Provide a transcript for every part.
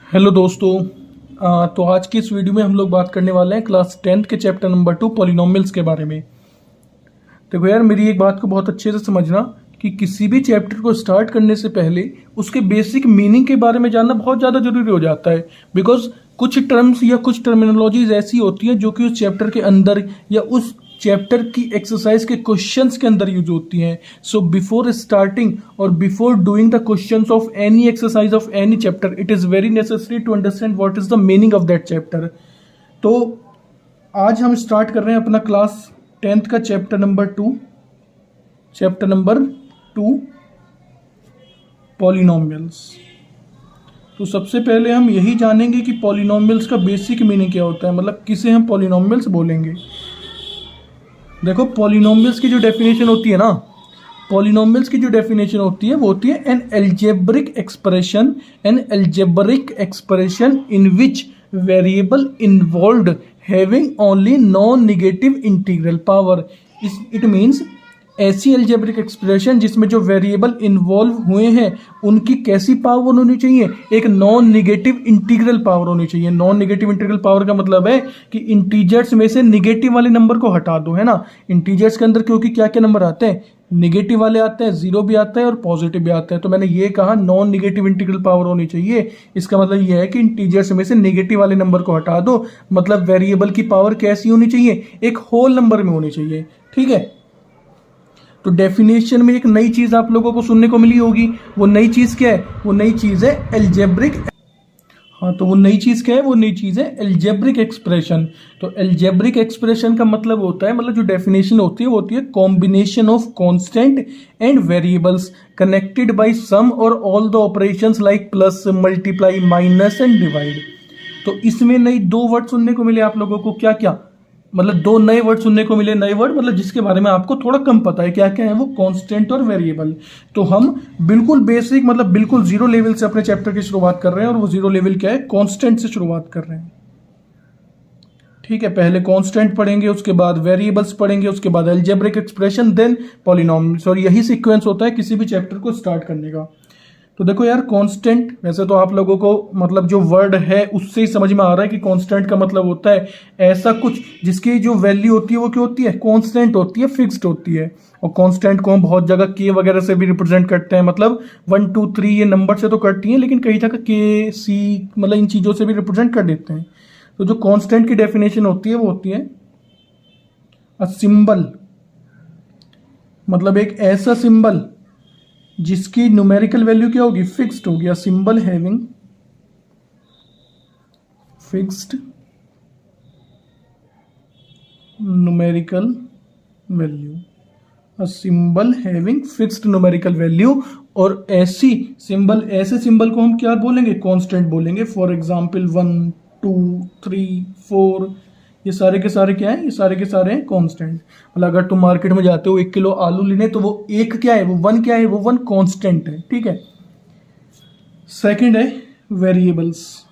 Hello दोस्तों। तो आज की इस वीडियो में हम लोग बात करने वाले हैं क्लास 10th के चैप्टर नंबर 2 पॉलिनोमियल्स के बारे में। देखो यार, मेरी एक बात को बहुत अच्छे से समझना कि किसी भी चैप्टर को स्टार्ट करने से पहले उसके बेसिक मीनिंग के बारे में जानना बहुत ज़्यादा जरूरी हो जाता है। बिकॉज कुछ टर्म्स या कुछ टर्मिनोलॉजीज ऐसी होती हैं जो कि उस चैप्टर के अंदर या उस चैप्टर की एक्सरसाइज के क्वेश्चंस के अंदर यूज होती हैं। सो बिफोर स्टार्टिंग और before doing the questions of any exercise of any chapter, it is very necessary to understand what is the meaning of that chapter. तो आज हम स्टार्ट कर रहे हैं अपना क्लास 10th का चैप्टर नंबर 2 पॉलिनोमियल्स। तो सबसे पहले हम यही जानेंगे कि पॉलिनोमियल्स का बेसिक मीनिंग क्या होता है, मतलब किसे हम पॉलिनोमियल्स बोलेंगे। देखो, पॉलिनोमियल्स की जो डेफिनेशन होती है ना, पॉलिनोमियल्स की जो डेफिनेशन होती है वो होती है an algebraic expression in which variable involved having only non negative integral power. It means ऐसी एल्जेब्रिक एक्सप्रेशन जिसमें जो वेरिएबल इन्वॉल्व हुए हैं उनकी कैसी पावर होनी चाहिए, एक नॉन नेगेटिव इंटीग्रल पावर होनी चाहिए। नॉन नेगेटिव इंटीग्रल पावर का मतलब है कि इंटीजर्स में से नेगेटिव वाले नंबर को हटा दो, है ना। इंटीजर्स के अंदर क्योंकि क्या क्या नंबर आते हैं, नेगेटिव वाले आते हैं, जीरो भी आता है और पॉजिटिव भी आता है। तो मैंने ये कहा नॉन नेगेटिव इंटीग्रल पावर होनी चाहिए। इसका मतलब ये है कि इंटीजर्स में से नेगेटिव वाले नंबर को हटा दो, मतलब वेरिएबल की पावर कैसी होनी चाहिए, एक होल नंबर में होनी चाहिए। ठीक है, तो डेफिनेशन में एक नई चीज आप लोगों को सुनने को मिली होगी। वो नई चीज क्या है? वो नई चीज है एल्जेब्रिक। हाँ, तो वो नई चीज क्या है? वो नई चीज है एल्जेब्रिक एक्सप्रेशन। तो एल्जेब्रिक एक्सप्रेशन का मतलब होता है, मतलब जो डेफिनेशन होती है वो होती है combination of constant and variables connected by some or all the operations like plus, multiply, minus and divide. तो इसमें नई दो वर्ड सुनने को मिले आप लोगों को। क्या क्या? मतलब दो नए वर्ड सुनने को मिले। नए वर्ड मतलब जिसके बारे में आपको थोड़ा कम पता है। क्या क्या है वो? कांस्टेंट और वेरिएबल। तो हम बिल्कुल बेसिक, मतलब बिल्कुल जीरो लेवल से अपने चैप्टर की शुरुआत कर रहे हैं, और वो जीरो लेवल क्या है? कांस्टेंट से शुरुआत कर रहे हैं। ठीक है, पहले कांस्टेंट पढ़ेंगे, उसके बाद वेरिएबल्स पढ़ेंगे, उसके बाद अलजेब्रिक एक्सप्रेशन, देन पॉलिनोमियल्स। और यही सीक्वेंस होता है किसी भी चैप्टर को स्टार्ट करने का। तो देखो यार, कांस्टेंट वैसे तो आप लोगों को मतलब जो वर्ड है उससे ही समझ में आ रहा है कि कांस्टेंट का मतलब होता है ऐसा कुछ जिसकी जो वैल्यू होती है वो क्या होती है? कांस्टेंट होती है, फिक्स्ड होती है। और कांस्टेंट को हम बहुत जगह के वगैरह से भी रिप्रेजेंट करते हैं, मतलब 1 2 3 ये नंबर से तो करती हैं, लेकिन कई जगह के, सी, मतलब इन चीज़ों से भी रिप्रेजेंट कर देते हैं। तो जो कांस्टेंट की डेफिनेशन होती है वो होती है अ सिंबल, मतलब एक ऐसा सिंबल जिसकी न्यूमेरिकल वैल्यू क्या होगी? फिक्स्ड होगी। A symbol having fixed numerical value. A symbol having fixed numerical value. और ऐसे सिंबल को हम क्या बोलेंगे? कांस्टेंट बोलेंगे। फॉर एग्जांपल 1 2 3 4, ये सारे के सारे क्या है? ये सारे के सारे हैं कांस्टेंट। मतलब अगर तुम मार्केट में जाते हो 1 किलो आलू लेने, तो वो एक क्या है? वो 1 क्या है? वो 1 कांस्टेंट है। ठीक है। सेकंड है वेरिएबल्स।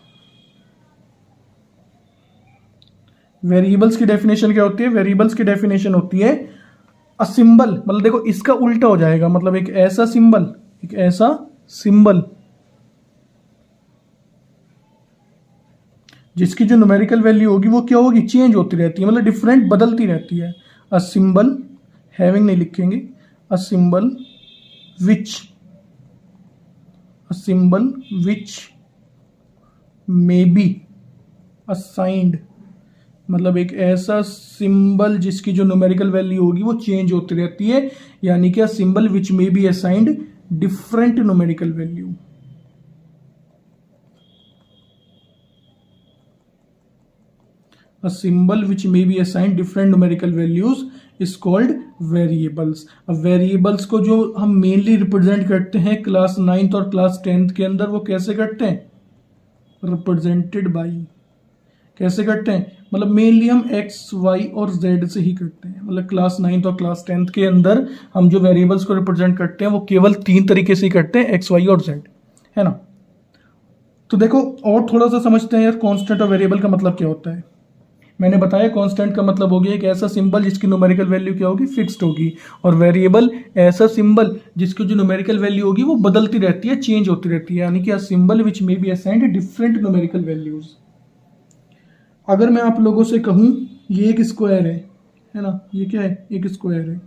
वेरिएबल्स की डेफिनेशन क्या होती है? वेरिएबल्स की डेफिनेशन होती है अ सिंबल, मतलब देखो इसका उल्टा हो जाएगा, मतलब एक ऐसा सिंबल जिसकी जो न्यूमेरिकल वैल्यू होगी वो क्या होगी? चेंज होती रहती है, मतलब डिफरेंट, बदलती रहती है। अ सिंबल हैविंग नहीं लिखेंगे, a symbol which may be assigned, मतलब एक ऐसा सिंबल जिसकी जो न्यूमेरिकल वैल्यू होगी वो चेंज होती रहती है, यानी कि a symbol which may be assigned different numerical value. A symbol which may be assigned different numerical values is called variables. अब variables को जो हम मेनली रिप्रेजेंट करते हैं क्लास 9th और क्लास 10th के अंदर, वो कैसे करते हैं? Represented by. कैसे करते हैं? मतलब मेनली हम एक्स, वाई और जेड से ही करते हैं। मतलब क्लास 9th और क्लास 10th के अंदर हम जो वेरिएबल्स को रिप्रेजेंट करते हैं वो केवल 3 तरीके से ही करते हैं, एक्स, वाई और जेड, है ना। तो देखो और थोड़ा सा समझते हैं यार, कांस्टेंट और वेरिएबल का मतलब क्या होता है। मैंने बताया कांस्टेंट का मतलब हो गया एक ऐसा सिंबल जिसकी न्यूमेरिकल वैल्यू क्या होगी, फिक्स्ड होगी, और वेरिएबल ऐसा सिंबल जिसकी जो न्यूमेरिकल वैल्यू होगी वो बदलती रहती है, चेंज होती रहती है, यानी कि a symbol which may be assigned different numerical values. अगर मैं आप लोगों से कहूँ ये एक स्क्वायर है ना, ये क्या है, एक स्क्वायर है,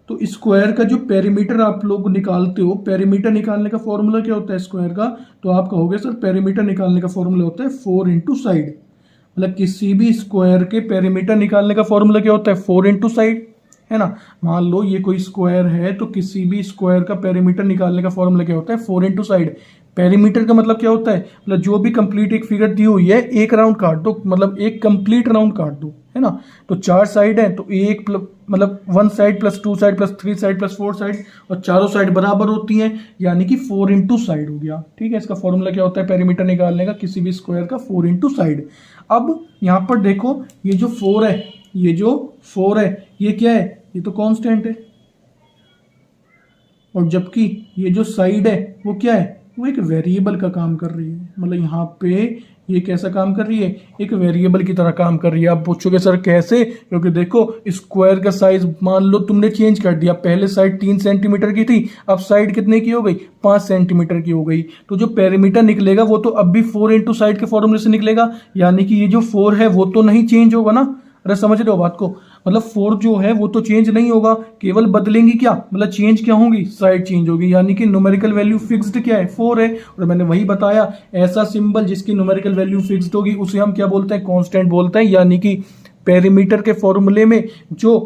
तो स्क्वायर का जो पेरीमीटर आप लोग निकालते हो, पेरीमीटर निकालने का फॉर्मूला क्या होता है स्क्वायर का, तो आप कहोगे सर पेरीमीटर निकालने का फॉर्मूला होता है 4 इंटू साइड। मतलब किसी भी स्क्वायर के पेरीमीटर निकालने का फॉर्मूला क्या होता है, 4 इंटू साइड, है ना। मान लो ये कोई स्क्वायर है, तो किसी भी स्क्वायर का पेरीमीटर निकालने का फॉर्मूला क्या होता है, 4 इंटू साइड। पेरीमीटर का मतलब क्या होता है, मतलब जो भी कंप्लीट एक फिगर दी हुई है एक राउंड काट दो, मतलब एक कंप्लीट राउंड काट दो, है ना। तो 4 साइड है तो एक मतलब 1 side plus 2 side plus 3 side plus 4 side, और चारों साइड बराबर होती हैं, यानी कि 4 इंटू साइड हो गया। ठीक है, इसका फॉर्मूला क्या होता है पेरीमीटर निकालने का किसी भी स्क्वायर का, 4 इंटू साइड। अब यहाँ पर देखो ये जो 4 है, ये जो 4 है ये क्या है, ये तो कांस्टेंट है, और जबकि ये जो साइड है वो क्या है, वो एक वेरिएबल का काम कर रही है। मतलब यहाँ पे ये कैसा काम कर रही है, एक वेरिएबल की तरह काम कर रही है। आप पूछोगे सर कैसे, क्योंकि देखो स्क्वायर का साइज मान लो तुमने चेंज कर दिया, पहले साइड 3 सेंटीमीटर की थी, अब साइड कितने की हो गई, 5 सेंटीमीटर की हो गई, तो जो पेरीमीटर निकलेगा वो तो अब भी 4 इंटू साइड के फॉर्मूले से निकलेगा, यानी कि ये जो 4 है वो तो नहीं चेंज होगा ना। अरे समझ रहे हो बात को, मतलब 4 जो है वो तो चेंज नहीं होगा, केवल बदलेंगी क्या, मतलब चेंज क्या होंगी, साइड चेंज होगी, यानी कि न्यूमेरिकल वैल्यू फिक्स्ड क्या है, 4 है। और मैंने वही बताया ऐसा सिंबल जिसकी न्यूमेरिकल वैल्यू फिक्स्ड होगी उसे हम क्या बोलते हैं, कांस्टेंट बोलते हैं, यानी कि पेरीमीटर के फॉर्मूले में जो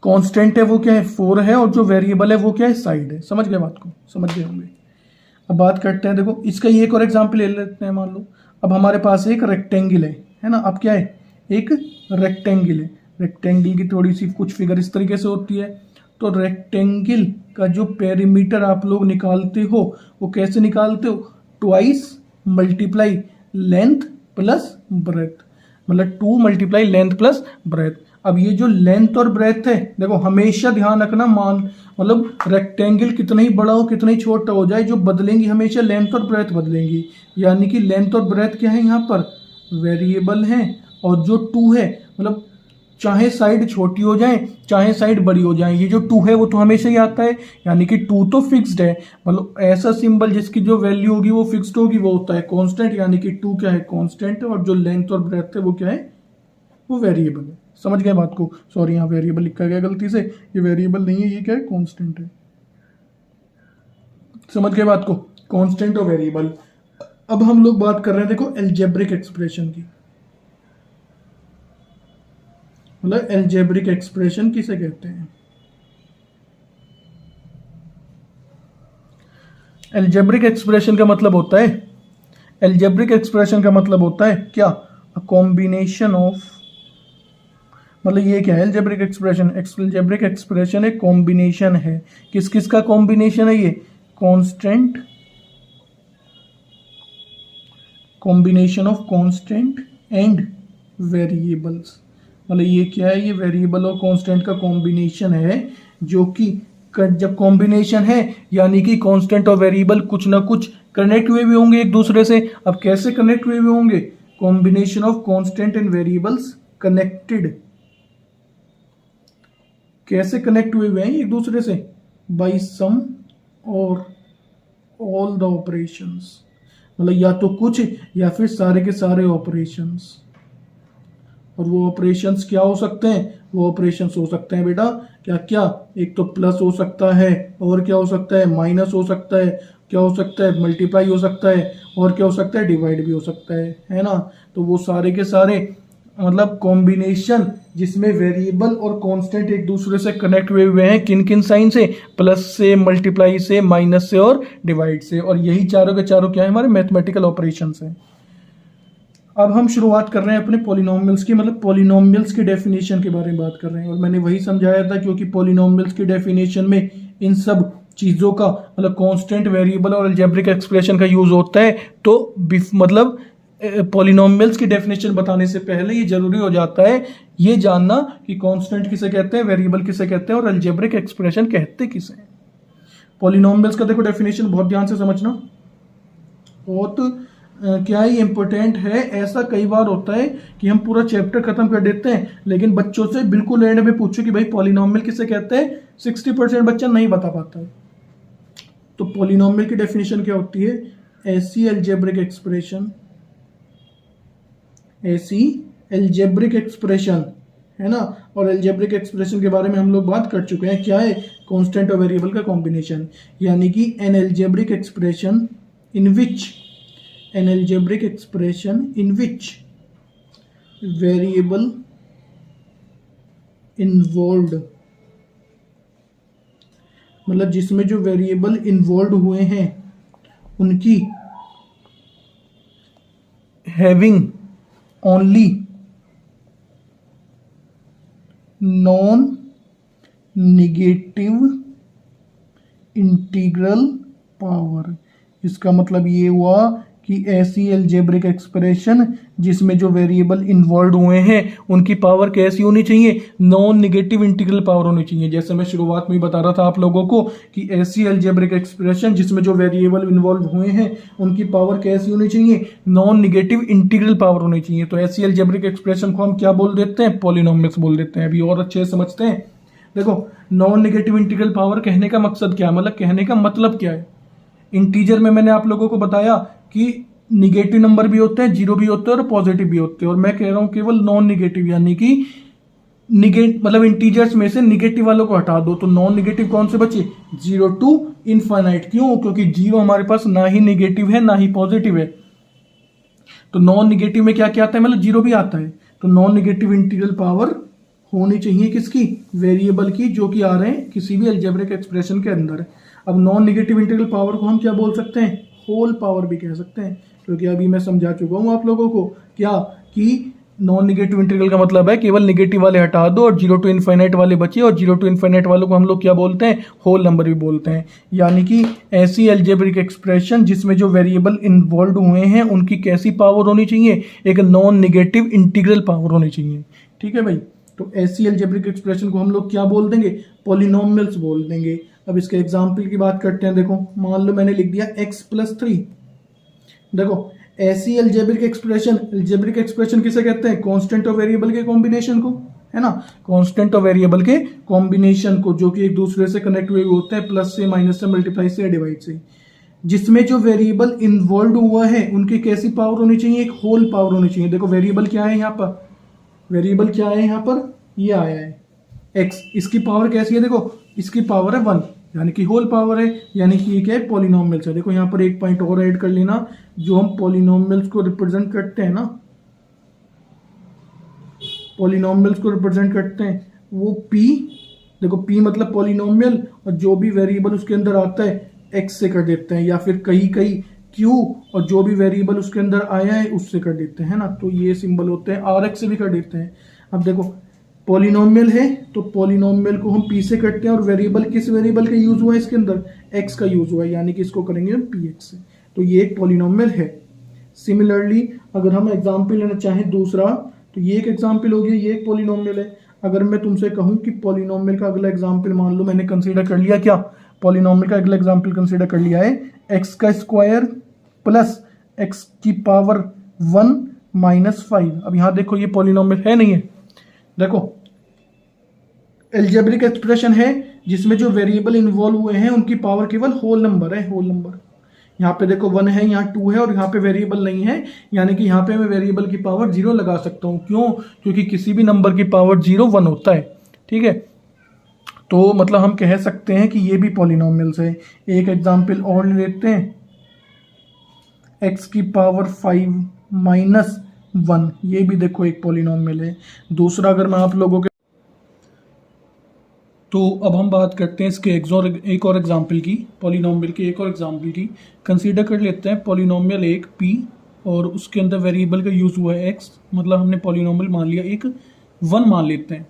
कांस्टेंट है वो क्या है, 4 है, और जो वेरिएबल है वो क्या है, साइड है। समझ गए बात को, समझ गए होंगे। अब बात करते हैं, देखो इसका ये एक और एग्जाम्पल ले लेते हैं। मान लो अब हमारे पास एक रेक्टेंगल है ना, अब क्या है, एक रेक्टेंगल है, रेक्टेंगल की थोड़ी सी कुछ फिगर इस तरीके से होती है। तो रेक्टेंगल का जो पेरीमीटर आप लोग निकालते हो वो कैसे निकालते हो, twice multiply length plus breadth, मतलब 2 मल्टीप्लाई लेंथ प्लस ब्रेथ। अब ये जो लेंथ और ब्रेथ है, देखो हमेशा ध्यान रखना, मतलब रेक्टेंगल कितना ही बड़ा हो कितना ही छोटा हो जाए, जो बदलेंगी हमेशा लेंथ और ब्रेथ बदलेंगी, यानी कि लेंथ और ब्रेथ क्या है यहाँ पर, वेरिएबल है। और जो 2 है, मतलब चाहे साइड छोटी हो जाए चाहे साइड बड़ी हो जाए, ये जो 2 है वो तो हमेशा ही आता है, यानी कि 2 तो फिक्स्ड है। मतलब ऐसा सिंबल जिसकी जो वैल्यू होगी वो फिक्स्ड होगी वो होता है कांस्टेंट, यानी कि 2 क्या है, कांस्टेंट है, और जो लेंथ और ब्रेथ है वो क्या है, वो वेरिएबल है। समझ गए बात को, सॉरी यहाँ वेरिएबल लिखा गया गलती से, ये वेरिएबल नहीं है, ये क्या है, कांस्टेंट है। समझ गए बात को, कांस्टेंट और वेरिएबल। अब हम लोग बात कर रहे हैं देखो एल्जेब्रिक एक्सप्रेशन की, मतलब एल्जेब्रिक एक्सप्रेशन किसे कहते हैं। एल्जेब्रिक एक्सप्रेशन का मतलब होता है, एल्जेब्रिक एक्सप्रेशन का मतलब होता है क्या, अ कॉम्बिनेशन ऑफ, मतलब ये क्या है एल्जेब्रिक एक्सप्रेशन, एल्जेब्रिक एक्सप्रेशन एक कॉम्बिनेशन है, किस किस का कॉम्बिनेशन है ये, constant, combination of constant and variables. मतलब ये क्या है, ये वेरिएबल और कांस्टेंट का कॉम्बिनेशन है, जो कि जब कॉम्बिनेशन है यानी कि कांस्टेंट और वेरिएबल कुछ ना कुछ कनेक्ट हुए भी होंगे एक दूसरे से। अब कैसे कनेक्ट हुए भी होंगे, combination of constant and variables connected, कैसे कनेक्ट हुए हैं एक दूसरे से, bye some or all the operations, मतलब या तो कुछ या फिर सारे के सारे ऑपरेशंस। और वो ऑपरेशंस क्या हो सकते हैं, वो ऑपरेशंस हो सकते हैं बेटा क्या क्या, एक तो प्लस हो सकता है, और क्या हो सकता है, माइनस हो सकता है, क्या हो सकता है, मल्टीप्लाई हो सकता है, और क्या हो सकता है, डिवाइड भी हो सकता है ना। तो वो सारे के सारे मतलब कॉम्बिनेशन जिसमें वेरिएबल और कांस्टेंट एक दूसरे से कनेक्ट हुए हैं, किन किन साइन से, प्लस से, मल्टीप्लाई से, माइनस से और डिवाइड से, और यही चारों के चारों क्या है, हमारे मैथमेटिकल ऑपरेशंस हैं। अब हम शुरुआत कर रहे हैं अपने पॉलिनोमियल्स की, मतलब पॉलिनोमियल्स की डेफिनेशन के बारे में बात कर रहे हैं, और मैंने वही समझाया था, क्योंकि पॉलिनोमियल्स की डेफिनेशन में इन सब चीज़ों का मतलब कांस्टेंट, वेरिएबल और अलजेब्रिक एक्सप्रेशन का यूज होता है। तो मतलब पॉलिनोमियल्स की डेफिनेशन बताने से पहले ये जरूरी हो जाता है ये जानना कि कांस्टेंट किसे कहते हैं, वेरिएबल किसे कहते हैं, और अलजेब्रिक एक्सप्रेशन कहते किसे हैं। पॉलिनोमियल्स का देखो डेफिनेशन बहुत ध्यान से समझना, बहुत क्या ही इम्पोर्टेंट है। ऐसा कई बार होता है कि हम पूरा चैप्टर खत्म कर देते हैं, लेकिन बच्चों से बिल्कुल एंड में पूछो कि भाई पॉलिनोमियल किसे कहते हैं, 60% बच्चा नहीं बता पाता है। तो पॉलिनोमियल की डेफिनेशन क्या होती है, ऐसी अलजेब्रिक एक्सप्रेशन, ऐसी अलजेब्रिक एक्सप्रेशन, है ना। और अलजेब्रिक एक्सप्रेशन के बारे में हम लोग बात कर चुके हैं, क्या है, कांस्टेंट और वेरिएबल का कॉम्बिनेशन, यानी कि N algebraic expression in which, an algebraic expression in which variable involved, मतलब जिसमें जो वेरिएबल इन्वॉल्व हुए हैं उनकी having only non negative integral power. इसका मतलब ये हुआ कि ऐसी अलजेब्रिक एक्सप्रेशन जिसमें जो वेरिएबल इन्वॉल्व हुए हैं उनकी पावर कैसी होनी चाहिए, नॉन निगेटिव इंटीग्रल पावर होनी चाहिए। जैसे मैं शुरुआत में ही बता रहा था आप लोगों को कि ऐसी अलजेब्रिक एक्सप्रेशन जिसमें जो वेरिएबल इन्वॉल्व हुए हैं उनकी पावर कैसी होनी चाहिए, नॉन निगेटिव इंटीग्रल पावर होनी चाहिए। तो ऐसी अलजेब्रिक एक्सप्रेशन को हम क्या बोल देते हैं, पॉलिनोमियल्स बोल देते हैं। अभी और अच्छे से समझते हैं। देखो, नॉन निगेटिव इंटीग्रल पावर कहने का मकसद क्या है, मतलब कहने का मतलब क्या है। इंटीजर में मैंने आप लोगों को बताया कि निगेटिव नंबर भी होते हैं, जीरो भी होते हैं और पॉजिटिव भी होते हैं, और मैं कह रहा हूं केवल नॉन निगेटिव, यानी कि मतलब इंटीजर्स में से निगेटिव वालों को हटा दो। तो नॉन निगेटिव कौन से बचे, 0 टू इनफाइनाइट। क्यों, क्योंकि जीरो हमारे पास ना ही निगेटिव है ना ही पॉजिटिव है। तो नॉन निगेटिव में क्या क्या आता है, मतलब जीरो भी आता है। तो नॉन निगेटिव इंटीग्रल पावर होनी चाहिए किसकी, वेरिएबल की, जो कि आ रहे हैं किसी भी अलजेब्रिक एक्सप्रेशन के अंदर। अब नॉन निगेटिव इंटीग्रल पावर को हम क्या बोल सकते हैं, होल पावर भी कह सकते हैं, क्योंकि अभी मैं समझा चुका हूं आप लोगों को क्या, कि नॉन निगेटिव इंटीग्रल का मतलब है केवल निगेटिव वाले हटा दो और 0 टू इनफाइनाइट वाले बचे, और 0 टू इनफाइनाइट वालों को हम लोग क्या बोलते हैं, होल नंबर भी बोलते हैं। यानी कि ऐसी अलजेब्रिक एक्सप्रेशन जिसमें जो वेरिएबल इन्वॉल्व हुए हैं उनकी कैसी पावर होनी चाहिए, एक नॉन निगेटिव इंटीग्रल पावर होनी चाहिए। ठीक है भाई। तो ऐसी अलजेब्रिक एक्सप्रेशन को हम लोग क्या बोल देंगे, पॉलिनोमियल्स बोल देंगे। अब इसके एग्जाम्पल की बात करते हैं। देखो, मान लो मैंने लिख दिया x+3। देखो, ऐसी अलजेब्रिक एक्सप्रेशन किसे कहते हैं, कांस्टेंट और वेरिएबल के कॉम्बिनेशन को, है ना, कांस्टेंट और वेरिएबल के कॉम्बिनेशन को, जो कि एक दूसरे से कनेक्ट हुए होते हैं, प्लस से, माइनस से, मल्टीप्लाई से, डिवाइड से। जिसमें जो वेरिएबल इन्वॉल्व हुआ है उनकी कैसी पावर होनी चाहिए, एक होल पावर होनी चाहिए। देखो, वेरिएबल क्या है यहाँ पर, वेरिएबल क्या है यहाँ पर, ये आया है x, इसकी पावर कैसी है, देखो इसकी पावर है 1, यानी कि होल पावर है, यानी कि ये क्या है, पॉलिनोमियल्स है। देखो यहाँ पर एक पॉइंट और ऐड कर लेना, जो हम पॉलिनोमियल्स को रिप्रेजेंट करते हैं ना, पॉलिनोमियल्स को रिप्रेजेंट करते हैं वो p, देखो p मतलब पॉलिनोमियल, और जो भी वेरिएबल उसके अंदर आता है x से कर देते हैं, या फिर कहीं कहीं q, और जो भी वेरिएबल उसके अंदर आया है उससे कर देते हैं ना। तो ये सिंबल होते हैं, rx से भी कर देते हैं। अब देखो, पॉलिनोमियल है तो पॉलिनोमियल को हम p से करते हैं, और वेरिएबल किस वेरिएबल का यूज हुआ है इसके अंदर, x का यूज हुआ है, यानी कि इसको करेंगे हम px से। तो ये एक पॉलिनोमियल है। सिमिलरली अगर हम एग्जाम्पल लेना चाहें दूसरा, तो ये एक एग्जाम्पल हो गया, ये एक पॉलिनोमियल है। अगर मैं तुमसे कहूं कि पॉलिनोमियल का अगला एग्जाम्पल मान लो मैंने कंसीडर कर लिया, क्या, पॉलिनोमियल का अगला एग्जाम्पल कंसीडर कर लिया है x² प्लस x⁻1 - 5। अब यहाँ देखो ये पॉलिनोमियल है नहीं है, देखो अलजेब्रिक एक्सप्रेशन है जिसमें जो वेरिएबल इन्वॉल्व हुए हैं उनकी पावर केवल होल नंबर है, होल नंबर। यहाँ पे देखो 1 है, यहाँ 2 है, और यहाँ पे वेरिएबल नहीं है, यानी कि यहाँ पे मैं वेरिएबल की पावर 0 लगा सकता हूँ। क्यों, क्योंकि किसी भी नंबर की पावर 0 1 होता है। ठीक है, तो मतलब हम कह सकते हैं कि ये भी पॉलिनोमियल्स है। एक एग्जाम्पल और लेते हैं, x⁵ - 1, ये भी देखो एक पॉलिनोमियल है। दूसरा अगर मैं आप लोगों के, तो अब हम बात करते हैं इसके एक और एग्जाम्पल की, पॉलिनोमियल के एक और एग्जाम्पल की। कंसीडर कर लेते हैं पॉलिनोमियल एक p, और उसके अंदर वेरिएबल का यूज़ हुआ है x, मतलब हमने पॉलिनोमियल मान लिया एक 1 मान लेते हैं,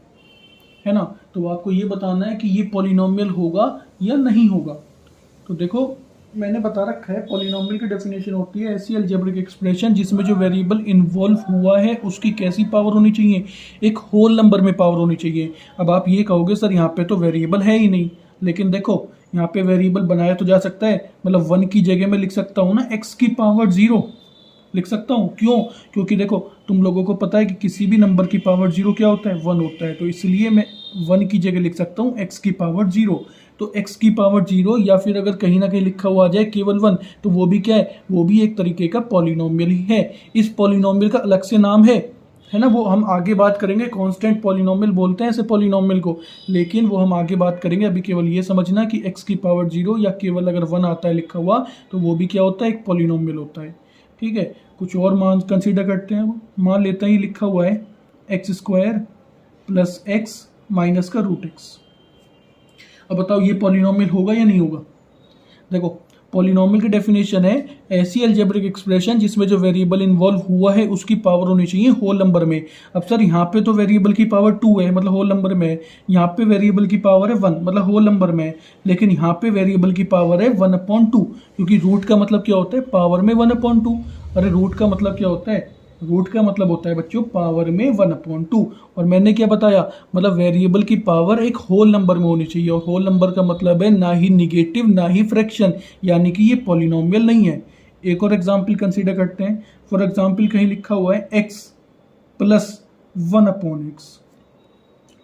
है ना। तो आपको ये बताना है कि ये पॉलिनोमियल होगा या नहीं होगा। तो देखो मैंने बता रखा है, पॉलिनोमियल की डेफिनेशन होती है ऐसी अलजेब्रिक एक्सप्रेशन जिसमें जो वेरिएबल इन्वॉल्व हुआ है उसकी कैसी पावर होनी चाहिए, एक होल नंबर में पावर होनी चाहिए। अब आप ये कहोगे सर यहाँ पे तो वेरिएबल है ही नहीं, लेकिन देखो यहाँ पे वेरिएबल बनाया तो जा सकता है, मतलब 1 की जगह में लिख सकता हूँ ना x⁻0, लिख सकता हूँ। क्यों? क्योंकि देखो तुम लोगों को पता है कि किसी भी नंबर की पावर 0 क्या होता है, 1 होता है, तो इसलिए मैं 1 की जगह लिख सकता हूँ x की पावर 0। तो x की पावर 0 या फिर अगर कहीं ना कहीं लिखा हुआ आ जाए केवल 1, तो वो भी क्या है, वो भी एक तरीके का पॉलिनोमियल ही है। इस पॉलिनोमियल का अलग से नाम है ना, वो हम आगे बात करेंगे। कांस्टेंट पॉलिनोमियल बोलते हैं ऐसे पॉलिनोमियल को, लेकिन वो हम आगे बात करेंगे। अभी केवल ये समझना कि x की पावर 0 या केवल अगर 1 आता है लिखा हुआ, तो वो भी क्या होता है, एक पॉलिनोमियल होता है। ठीक है, कुछ और मान कंसीडर करते हैं। मान लेते हैं लिखा हुआ है x² प्लस x माइनस का रूट x। अब बताओ ये पॉलिनोमियल होगा या नहीं होगा? देखो पॉलिनोमियल की डेफिनेशन है ऐसी अलजेब्रिक एक्सप्रेशन जिसमें जो वेरिएबल इन्वॉल्व हुआ है उसकी पावर होनी चाहिए होल नंबर में। अब सर यहाँ पे तो वेरिएबल की पावर 2 है, मतलब होल नंबर में है। यहाँ पे वेरिएबल की पावर है 1, मतलब होल नंबर में है। लेकिन यहाँ पे वेरिएबल की पावर है 1/2, क्योंकि रूट का मतलब क्या होता है, पावर में 1/2। अरे रूट का मतलब क्या होता है, रूट का मतलब होता है बच्चों पावर में 1/2। और मैंने क्या बताया, मतलब वेरिएबल की पावर एक होल नंबर में होनी चाहिए, और होल नंबर का मतलब है ना ही निगेटिव ना ही फ्रैक्शन, यानी कि ये पॉलिनोमियल नहीं है। एक और एग्जांपल कंसीडर करते हैं। फॉर एग्जांपल कहीं लिखा हुआ है x प्लस 1/x।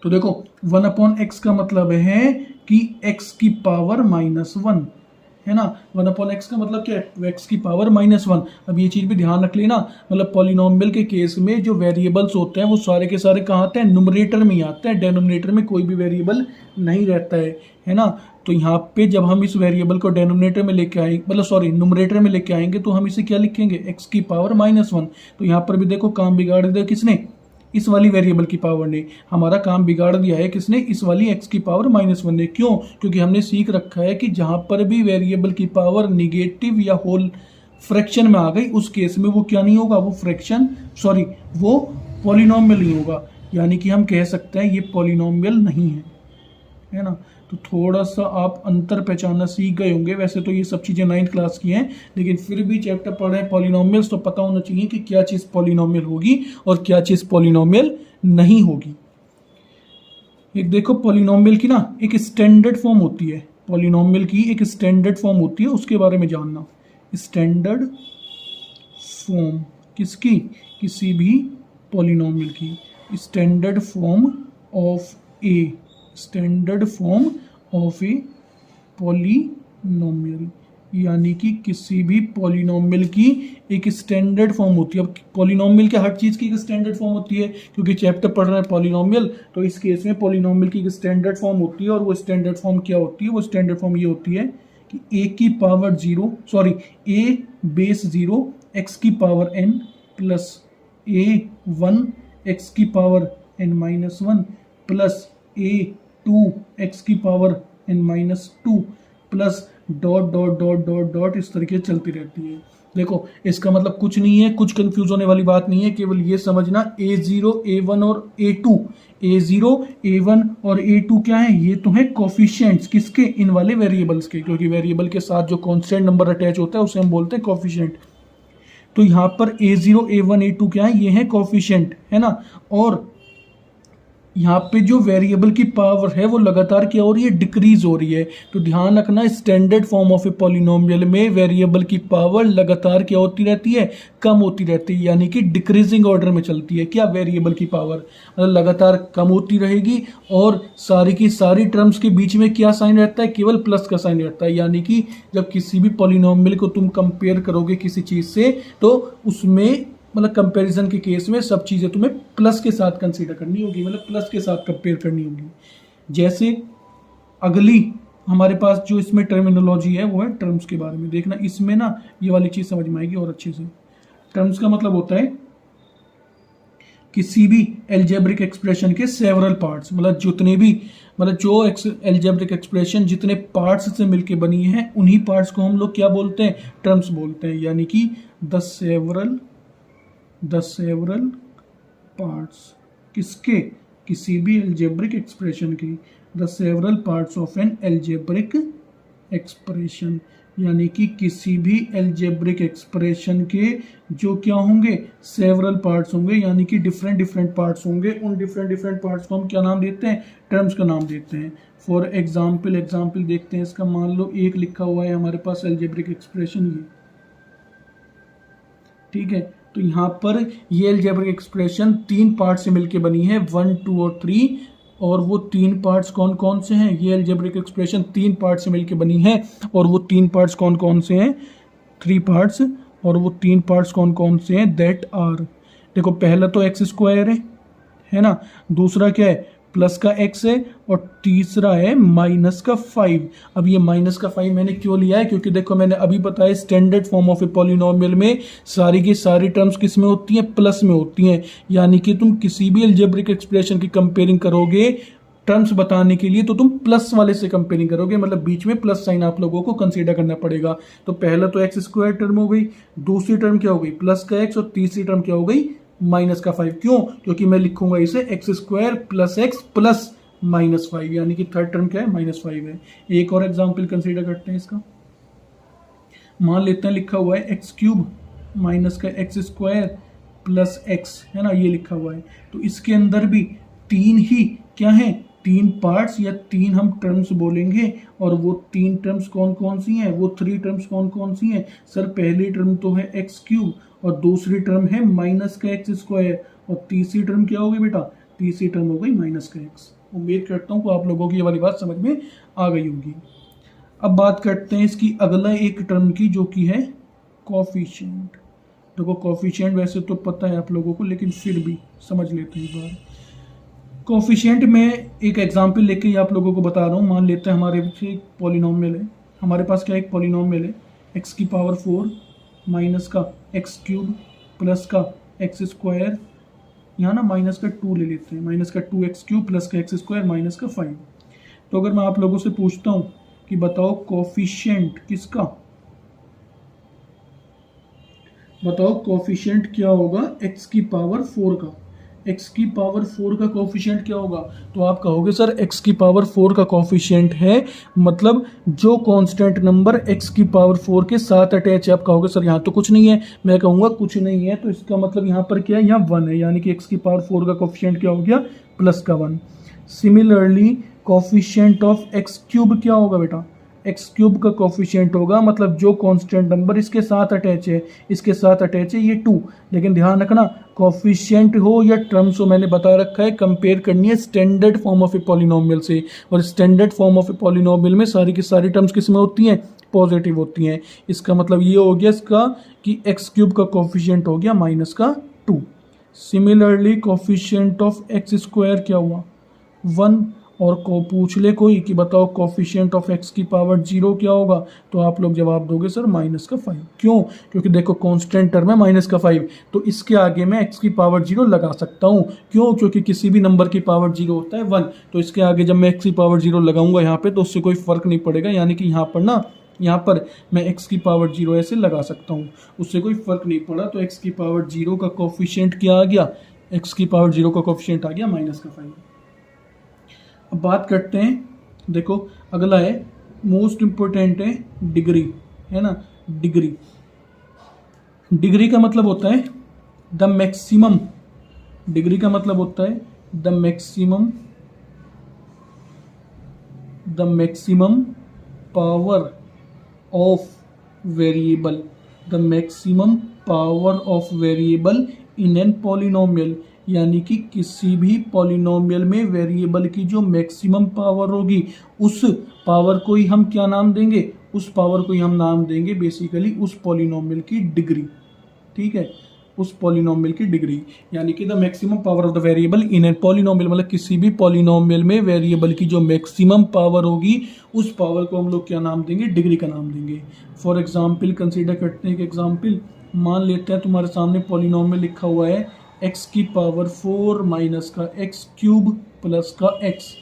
तो देखो 1/x का मतलब है कि x की पावर -1 है ना। 1/x का मतलब क्या है, x की पावर -1। अब ये चीज भी ध्यान रख लेना, मतलब पॉलिनोमियल के केस में जो वेरिएबल्स होते हैं वो सारे के सारे कहाँ आते हैं, नुमरेटर में ही आते हैं। डेनोमिनेटर में कोई भी वेरिएबल नहीं रहता है ना। तो यहाँ पे जब हम इस वेरिएबल को डेनोमिनेटर में लेके आएंगे, मतलब सॉरी नुमरेटर में लेके आएंगे, तो हम इसे क्या लिखेंगे, x की पावर -1। तो यहाँ पर भी देखो काम बिगाड़ दिया किसने, इस वाली वेरिएबल की पावर ने। हमारा काम बिगाड़ दिया है किसने, इस वाली x की पावर -1 ने। क्यों? क्योंकि हमने सीख रखा है कि जहां पर भी वेरिएबल की पावर निगेटिव या होल फ्रैक्शन में आ गई उस केस में वो क्या नहीं होगा, वो फ्रैक्शन सॉरी वो पॉलिनोमियल नहीं होगा। यानी कि हम कह सकते हैं ये पॉलिनोमियल नहीं है ना। तो थोड़ा सा आप अंतर पहचानना सीख गए होंगे। वैसे तो ये सब चीज़ें 9th क्लास की हैं, लेकिन फिर भी चैप्टर पढ़ रहे हैं पॉलिनोमियल्स, तो पता होना चाहिए कि क्या चीज़ पॉलिनोमियल होगी और क्या चीज़ पॉलिनोमियल नहीं होगी। एक देखो पॉलिनोमियल की ना एक स्टैंडर्ड फॉर्म होती है, पॉलिनोमियल की एक स्टैंडर्ड फॉर्म होती है, उसके बारे में जानना। स्टैंडर्ड फॉर्म किसकी, किसी भी पॉलिनोमियल की। Standard form of A, standard form of a polynomial, यानी कि किसी भी पॉलिनोमियल की एक स्टैंडर्ड फॉर्म होती है। अब पॉलिनोमियल के हर चीज़ की एक स्टैंडर्ड फॉर्म होती है, क्योंकि चैप्टर पढ़ रहे हैं पॉलिनोमियल, तो इस केस में पॉलिनोमियल की एक स्टैंडर्ड फॉर्म होती है। और वो स्टैंडर्ड फॉर्म क्या होती है, वो स्टैंडर्ड फॉर्म ये होती है कि a की power 0 sorry a base 0 x की power n plus a1 x की power n-1 plus a2 x की power n-2 plus dot dot dot dot dot इस तरीके चलती रहती है। देखो इसका मतलब कुछ नहीं है, कुछ कंफ्यूज होने वाली बात नहीं है, केवल ये समझना a0 a1 और a2, a0 a1 और a2 क्या है, ये तो है कोफिशिएंट्स किसके, इन वाले वेरिएबल्स के, क्योंकि वेरिएबल के साथ जो कांस्टेंट नंबर अटैच होता है उसे हम बोलते हैं कोफिशिएंट। तो यहाँ पर a0 a1 a2 क्या है, ये है कोफिशिएंट है ना। और यहाँ पे जो वेरिएबल की पावर है वो लगातार क्या हो रही है, डिक्रीज हो रही है। तो ध्यान रखना standard form of a polynomial में वेरिएबल की पावर लगातार क्या होती रहती है, कम होती रहती है, यानी कि डिक्रीजिंग ऑर्डर में चलती है। क्या वेरिएबल की पावर मतलब लगातार कम होती रहेगी, और सारी की सारी टर्म्स के बीच में क्या साइन रहता है, केवल प्लस का साइन रहता है। यानी कि जब किसी भी पॉलिनोमियल को तुम कंपेयर करोगे किसी चीज़ से, तो उसमें मतलब कंपैरिजन के केस में सब चीज़ें तुम्हें प्लस के साथ कंसीडर करनी होगी, मतलब प्लस के साथ कंपेयर करनी होगी। जैसे अगली हमारे पास जो इसमें टर्मिनोलॉजी है वो है टर्म्स के बारे में। देखना इसमें ना ये वाली चीज़ समझ में आएगी और अच्छे से। टर्म्स का मतलब होता है किसी भी एल्जेब्रिक एक्सप्रेशन के सेवरल पार्ट्स, मतलब जितने भी मतलब जो एल्जेब्रिक एक्सप्रेशन जितने पार्ट्स से मिलके बनी है उन्हीं पार्ट्स को हम लोग क्या बोलते हैं, टर्म्स बोलते हैं। यानी कि द सेवरल पार्ट्स किसके, किसी भी एल्जेब्रिक एक्सप्रेशन के, the several parts of an algebraic expression, यानी कि किसी भी एल्जेब्रिक एक्सप्रेशन के जो क्या होंगे, सेवरल पार्ट्स होंगे, यानी कि डिफरेंट डिफरेंट पार्ट्स होंगे। उन डिफरेंट डिफरेंट पार्ट्स को हम क्या नाम देते हैं, टर्म्स का नाम देते हैं। फॉर एग्जाम्पल देखते हैं इसका। मान लो एक लिखा हुआ है हमारे पास एल्जेब्रिक एक्सप्रेशन, ठीक है। तो यहाँ पर ये अलजेब्रिक एक्सप्रेशन 3 पार्ट से मिलके बनी है, 1, 2 और 3। और वो 3 पार्ट्स कौन कौन से हैं? ये अलजेब्रिक एक्सप्रेशन 3 पार्ट से मिलके बनी है, और वो 3 पार्ट्स कौन कौन से हैं? 3 पार्ट्स। और वो 3 पार्ट्स कौन कौन से हैं? दैट आर, देखो पहला तो एक्स स्क्वायर है ना, दूसरा क्या है? प्लस का एक्स है, और तीसरा है माइनस का 5। अब ये माइनस का 5 मैंने क्यों लिया है? क्योंकि देखो मैंने अभी बताया standard form of a polynomial में सारी की सारी टर्म्स किस में होती हैं? प्लस में होती हैं। यानी कि तुम किसी भी अलजेब्रिक एक्सप्रेशन की कंपेयरिंग करोगे टर्म्स बताने के लिए तो तुम प्लस वाले से कंपेयरिंग करोगे, मतलब बीच में प्लस साइन आप लोगों को कंसीडर करना पड़ेगा। तो पहला तो एक्स स्क्वायर टर्म हो गई, दूसरी टर्म क्या हो गई? प्लस का एक्स, और तीसरी टर्म क्या हो गई? माइनस का 5। क्यों? क्योंकि मैं लिखूंगा इसे x square plus x plus minus 5, यानी कि थर्ड टर्म क्या है? -5 है। एक और एग्जाम्पल कंसीडर करते हैं इसका। मान लेते हैं लिखा हुआ है एक्स क्यूब माइनस का एक्स स्क्वायर प्लस एक्स, है ना, ये लिखा हुआ है। तो इसके अंदर भी 3 ही क्या है? 3 पार्ट्स या 3 हम टर्म्स बोलेंगे। और वो 3 टर्म्स कौन कौन सी हैं? वो 3 टर्म्स कौन कौन सी हैं? सर पहली टर्म तो है एक्स क्यूब, और दूसरी टर्म है माइनस का एक्स स्क्वायर, और तीसरी टर्म क्या होगी बेटा? तीसरी टर्म हो गई माइनस का एक्स। उम्मीद करता हूँ कि आप लोगों की ये वाली बात समझ में आ गई होगी। अब बात करते हैं इसकी अगला एक टर्म की, जो कि है कोफिशिएंट। देखो कोफिशिएंट वैसे तो पता है आप लोगों को, लेकिन फिर भी समझ लेते हैं एक बार। कोफिशिएंट में एक एग्जांपल लेके ही आप लोगों को बता रहा हूँ। मान लेते हैं हमारे एक पॉलिनोमियल है, हमारे पास क्या एक पॉलिनोमियल है, एक्स की पावर 4 माइनस का एक्स क्यूब प्लस का एक्स स्क्वायर, यहाँ ना माइनस का 2 ले लेते हैं, माइनस का 2 एक्स क्यूब प्लस का एक्स स्क्वायर माइनस का 5। तो अगर मैं आप लोगों से पूछता हूँ कि बताओ कोफिशिएंट किसका, बताओ कोफिशिएंट क्या होगा एक्स की पावर 4 का? एक्स की पावर 4 का कोफिशिएंट क्या होगा? तो आप कहोगे सर एक्स की पावर 4 का कोफिशिएंट है मतलब जो कांस्टेंट नंबर एक्स की पावर 4 के साथ अटैच है। आप कहोगे सर यहाँ तो कुछ नहीं है, मैं कहूँगा कुछ नहीं है, तो इसका मतलब यहाँ पर क्या है? यहाँ 1 है, यानी कि एक्स की पावर 4 का कोफिशिएंट क्या हो गया? प्लस का 1। Similarly coefficient of x cube क्या होगा बेटा? एक्स क्यूब का कोफिशिएंट होगा मतलब जो कांस्टेंट नंबर इसके साथ अटैच है, इसके साथ अटैच है ये 2। लेकिन ध्यान रखना कोफिशिएंट हो या टर्म्स हो, मैंने बता रखा है कंपेयर करनी है standard form of a polynomial से। और standard form of a polynomial में सारी की सारी टर्म्स किस में होती हैं? पॉजिटिव होती हैं। इसका मतलब ये हो गया इसका कि एक्स क्यूब का कोफिशिएंट हो गया माइनस का 2। Similarly coefficient of x square क्या हुआ? 1। और को पूछ ले कोई कि बताओ कोफिशिएंट ऑफ एक्स की पावर 0 क्या होगा, तो आप लोग जवाब दोगे सर माइनस का 5। क्यों? क्योंकि देखो कांस्टेंट टर्म है माइनस का 5, तो इसके आगे मैं एक्स की पावर 0 लगा सकता हूँ। क्यों? क्योंकि किसी भी नंबर की पावर 0 होता है 1, तो इसके आगे जब मैं एक्स की पावर 0 लगाऊंगा यहाँ पे तो उससे कोई फर्क नहीं पड़ेगा। यानी कि यहाँ पर मैं x की पावर 0 ऐसे लगा सकता हूँ, उससे कोई फर्क नहीं पड़ा। तो x की पावर 0 का कोफिशिएंट क्या आ गया? x की पावर 0 का कोफिशिएंट आ गया माइनस का 5। अब बात करते हैं, देखो अगला है मोस्ट इम्पोर्टेंट है डिग्री, है ना। डिग्री, डिग्री का मतलब होता है द मैक्सिमम, डिग्री का मतलब होता है the maximum power of variable, the maximum power of variable in an polynomial. यानी कि किसी भी पॉलिनोमियल में वेरिएबल की जो मैक्सिमम पावर होगी उस पावर को ही हम क्या नाम देंगे? उस पावर को ही हम नाम देंगे बेसिकली उस पॉलिनोमियल की डिग्री। ठीक है, उस पॉलिनोमियल की डिग्री, यानी कि the maximum power of the variable in a polynomial, मतलब किसी भी पॉलिनोमियल में वेरिएबल की जो मैक्सिमम पावर होगी उस पावर को हम लोग क्या नाम देंगे? डिग्री का नाम देंगे। फॉर एग्जाम्पल कंसिडर करते हैं एक एग्जाम्पल। मान लेते हैं तुम्हारे सामने पॉलिनोमियल लिखा हुआ है एक्स की पावर 4 माइनस का एक्स क्यूब प्लस का एक्स।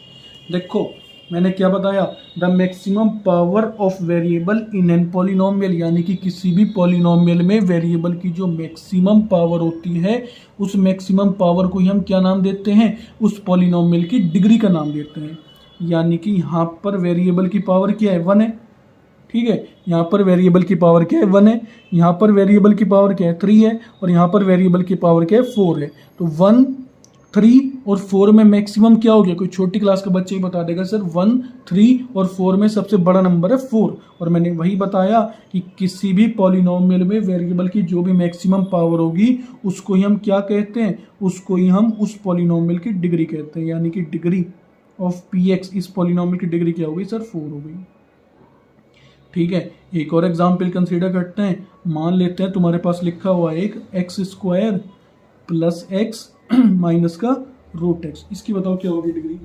देखो मैंने क्या बताया? The maximum power of variable in an polynomial, यानी कि किसी भी पॉलिनोमियल में वेरिएबल की जो मैक्सिमम पावर होती है उस मैक्सिमम पावर को ही हम क्या नाम देते हैं? उस पॉलिनोमियल की डिग्री का नाम देते हैं। यानी कि यहाँ पर वेरिएबल की पावर क्या है? 1 है। ठीक है, यहाँ पर वेरिएबल की पावर क्या है? 1 है। यहाँ पर वेरिएबल की पावर क्या है? 3 है। और यहाँ पर वेरिएबल की पावर क्या है? 4 है। तो 1, 3 और 4 में मैक्सिमम क्या हो गया, कोई छोटी क्लास का बच्चा ही बता देगा सर 1, 3 और 4 में सबसे बड़ा नंबर है 4। और मैंने वही बताया कि किसी भी पॉलिनोमियल में वेरिएबल की जो भी मैक्सिमम पावर होगी उसको ही हम क्या कहते हैं, उसको ही हम उस पॉलिनोमियल की डिग्री कहते हैं, यानी कि डिग्री ऑफ px, इस पॉलिनोमियल की डिग्री क्या हो गई सर 4 हो गई। ठीक है, एक और एग्जाम्पल कंसीडर करते हैं। मान लेते हैं तुम्हारे पास लिखा हुआ है एक x² प्लस x माइनस का रूट x, इसकी बताओ क्या होगी डिग्री।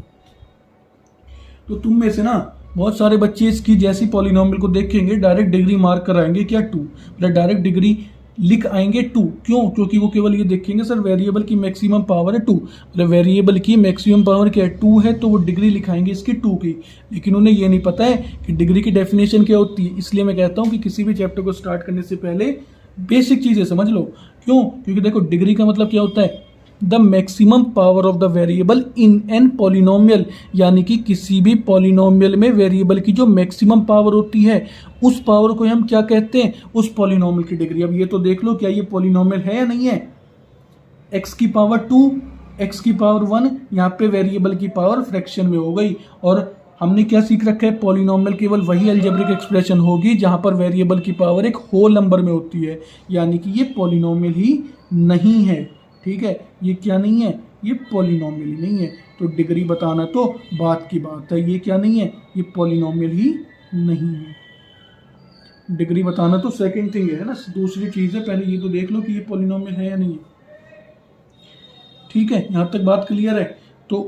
तो तुम में से ना बहुत सारे बच्चे इसकी जैसी पॉलिनोमियल को देखेंगे डायरेक्ट डिग्री मार्क कराएंगे क्या 2, मतलब डायरेक्ट डिग्री लिख आएंगे 2। क्यों? क्योंकि वो केवल ये देखेंगे सर वेरिएबल की मैक्सिमम पावर है 2, मतलब वेरिएबल की मैक्सिमम पावर क्या है 2 है, तो वो डिग्री लिखाएंगे इसकी 2 की। लेकिन उन्हें ये नहीं पता है कि डिग्री की डेफिनेशन क्या होती है। इसलिए मैं कहता हूँ कि किसी भी चैप्टर को स्टार्ट करने से पहले बेसिक चीज़ें समझ लो। क्यों? क्योंकि देखो डिग्री का मतलब क्या होता है, the maximum power of the variable in an polynomial, यानी कि किसी भी पॉलिनोमियल में वेरिएबल की जो मैक्सिमम पावर होती है उस पावर को हम क्या कहते हैं, उस पॉलिनोमियल की डिग्री। अब ये तो देख लो क्या ये पॉलिनोमियल है या नहीं है। x की पावर 2, x की पावर 1, यहाँ पे वेरिएबल की पावर फ्रैक्शन में हो गई। और हमने क्या सीख रखा है, पॉलिनोमियल केवल वही अलजेब्रिक एक्सप्रेशन होगी जहां पर वेरिएबल की पावर एक होल नंबर में होती है, यानी कि ये पॉलिनोमियल ही नहीं है। ठीक है, ये क्या नहीं है, ये पॉलिनोमियल ही नहीं है। तो डिग्री बताना तो बात की बात है, ये क्या नहीं है, ये पॉलिनोमियल ही नहीं है। डिग्री बताना तो सेकंड थिंग है ना, दूसरी चीज़ है, पहले ये तो देख लो कि ये पॉलिनोमियल है या नहीं है। ठीक है, यहाँ तक बात क्लियर है। तो